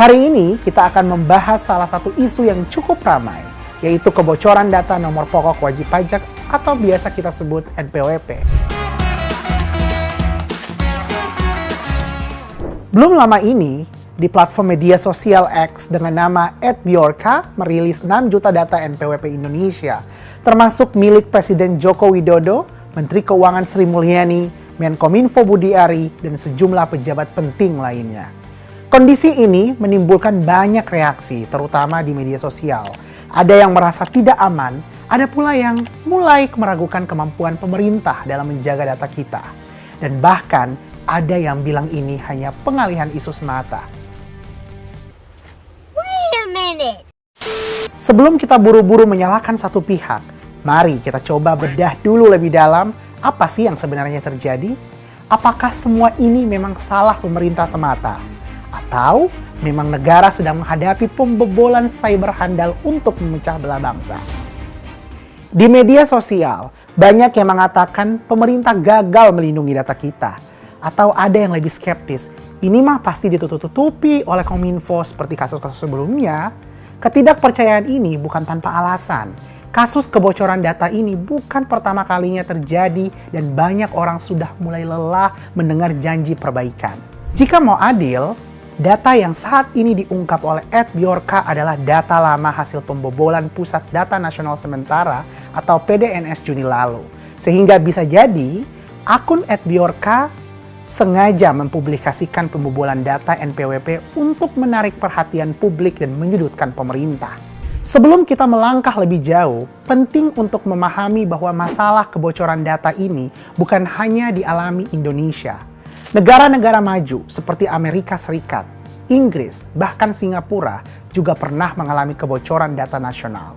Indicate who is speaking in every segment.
Speaker 1: Hari ini kita akan membahas salah satu isu yang cukup ramai, yaitu kebocoran data nomor pokok wajib pajak atau biasa kita sebut NPWP. Belum lama ini, di platform media sosial X dengan nama @bjorka merilis 6 juta data NPWP Indonesia, termasuk milik Presiden Joko Widodo, Menteri Keuangan Sri Mulyani, Menkominfo Budi Ari, dan sejumlah pejabat penting lainnya. Kondisi ini menimbulkan banyak reaksi, terutama di media sosial. Ada yang merasa tidak aman, ada pula yang mulai meragukan kemampuan pemerintah dalam menjaga data kita. Dan bahkan ada yang bilang ini hanya pengalihan isu semata.
Speaker 2: Wait a minute.
Speaker 1: Sebelum kita buru-buru menyalahkan satu pihak, mari kita coba bedah dulu lebih dalam apa sih yang sebenarnya terjadi. Apakah semua ini memang salah pemerintah semata? Atau memang negara sedang menghadapi pembobolan cyber handal untuk memecah belah bangsa? Di media sosial, banyak yang mengatakan pemerintah gagal melindungi data kita. Atau ada yang lebih skeptis, ini mah pasti ditutup-tutupi oleh Kominfo seperti kasus-kasus sebelumnya. Ketidakpercayaan ini bukan tanpa alasan. Kasus kebocoran data ini bukan pertama kalinya terjadi dan banyak orang sudah mulai lelah mendengar janji perbaikan. Jika mau adil, data yang saat ini diungkap oleh @bjorka adalah data lama hasil pembobolan Pusat Data Nasional Sementara atau PDNS Juni lalu. Sehingga bisa jadi akun @bjorka sengaja mempublikasikan pembobolan data NPWP untuk menarik perhatian publik dan menyudutkan pemerintah. Sebelum kita melangkah lebih jauh, penting untuk memahami bahwa masalah kebocoran data ini bukan hanya dialami Indonesia. Negara-negara maju seperti Amerika Serikat, Inggris, bahkan Singapura juga pernah mengalami kebocoran data nasional.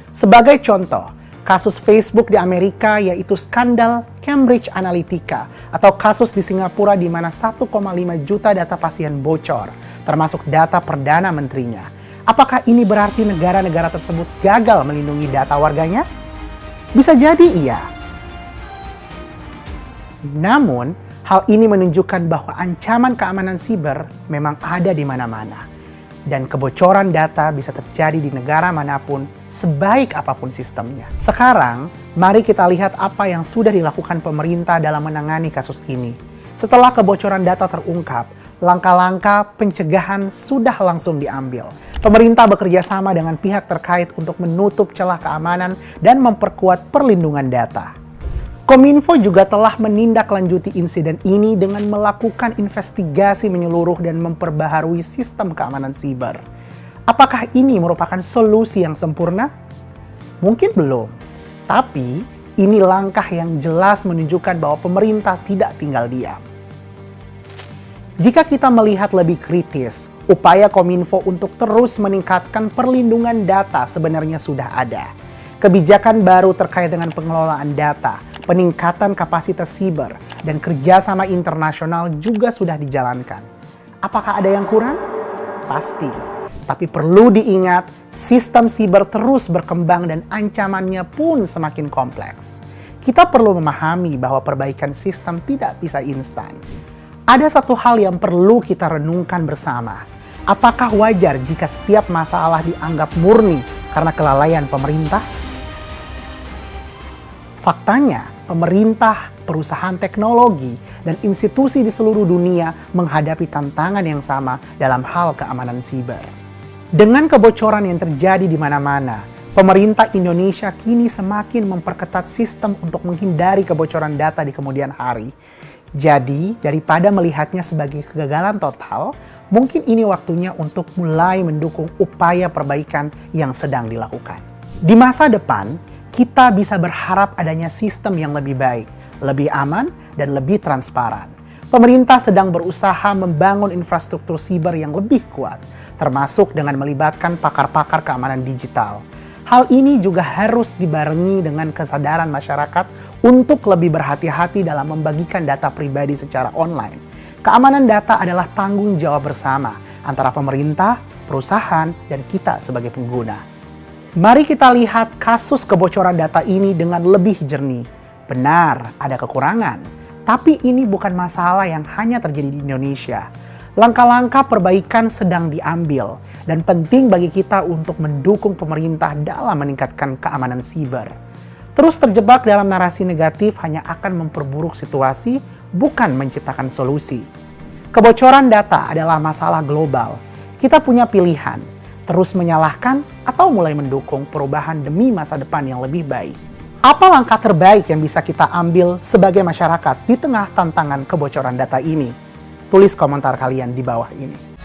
Speaker 1: Sebagai contoh, kasus Facebook di Amerika yaitu skandal Cambridge Analytica atau kasus di Singapura di mana 1,5 juta data pasien bocor, termasuk data Perdana Menterinya. Apakah ini berarti negara-negara tersebut gagal melindungi data warganya? Bisa jadi iya. Namun, hal ini menunjukkan bahwa ancaman keamanan siber memang ada di mana-mana. Dan kebocoran data bisa terjadi di negara manapun, sebaik apapun sistemnya. Sekarang, mari kita lihat apa yang sudah dilakukan pemerintah dalam menangani kasus ini. Setelah kebocoran data terungkap, langkah-langkah pencegahan sudah langsung diambil. Pemerintah bekerja sama dengan pihak terkait untuk menutup celah keamanan dan memperkuat perlindungan data. Kominfo juga telah menindaklanjuti insiden ini dengan melakukan investigasi menyeluruh dan memperbaharui sistem keamanan siber. Apakah ini merupakan solusi yang sempurna? Mungkin belum. Tapi ini langkah yang jelas menunjukkan bahwa pemerintah tidak tinggal diam. Jika kita melihat lebih kritis, upaya Kominfo untuk terus meningkatkan perlindungan data sebenarnya sudah ada. Kebijakan baru terkait dengan pengelolaan data, peningkatan kapasitas siber, dan kerjasama internasional juga sudah dijalankan. Apakah ada yang kurang? Pasti. Tapi perlu diingat, sistem siber terus berkembang dan ancamannya pun semakin kompleks. Kita perlu memahami bahwa perbaikan sistem tidak bisa instan. Ada satu hal yang perlu kita renungkan bersama. Apakah wajar jika setiap masalah dianggap murni karena kelalaian pemerintah? Faktanya, pemerintah, perusahaan teknologi, dan institusi di seluruh dunia menghadapi tantangan yang sama dalam hal keamanan siber. Dengan kebocoran yang terjadi di mana-mana, pemerintah Indonesia kini semakin memperketat sistem untuk menghindari kebocoran data di kemudian hari. Jadi, daripada melihatnya sebagai kegagalan total, mungkin ini waktunya untuk mulai mendukung upaya perbaikan yang sedang dilakukan. Di masa depan, kita bisa berharap adanya sistem yang lebih baik, lebih aman, dan lebih transparan. Pemerintah sedang berusaha membangun infrastruktur siber yang lebih kuat, termasuk dengan melibatkan pakar-pakar keamanan digital. Hal ini juga harus dibarengi dengan kesadaran masyarakat untuk lebih berhati-hati dalam membagikan data pribadi secara online. Keamanan data adalah tanggung jawab bersama antara pemerintah, perusahaan, dan kita sebagai pengguna. Mari kita lihat kasus kebocoran data ini dengan lebih jernih. Benar, ada kekurangan. Tapi ini bukan masalah yang hanya terjadi di Indonesia. Langkah-langkah perbaikan sedang diambil dan penting bagi kita untuk mendukung pemerintah dalam meningkatkan keamanan siber. Terus terjebak dalam narasi negatif hanya akan memperburuk situasi, bukan menciptakan solusi. Kebocoran data adalah masalah global. Kita punya pilihan, terus menyalahkan atau mulai mendukung perubahan demi masa depan yang lebih baik. Apa langkah terbaik yang bisa kita ambil sebagai masyarakat di tengah tantangan kebocoran data ini? Tulis komentar kalian di bawah ini.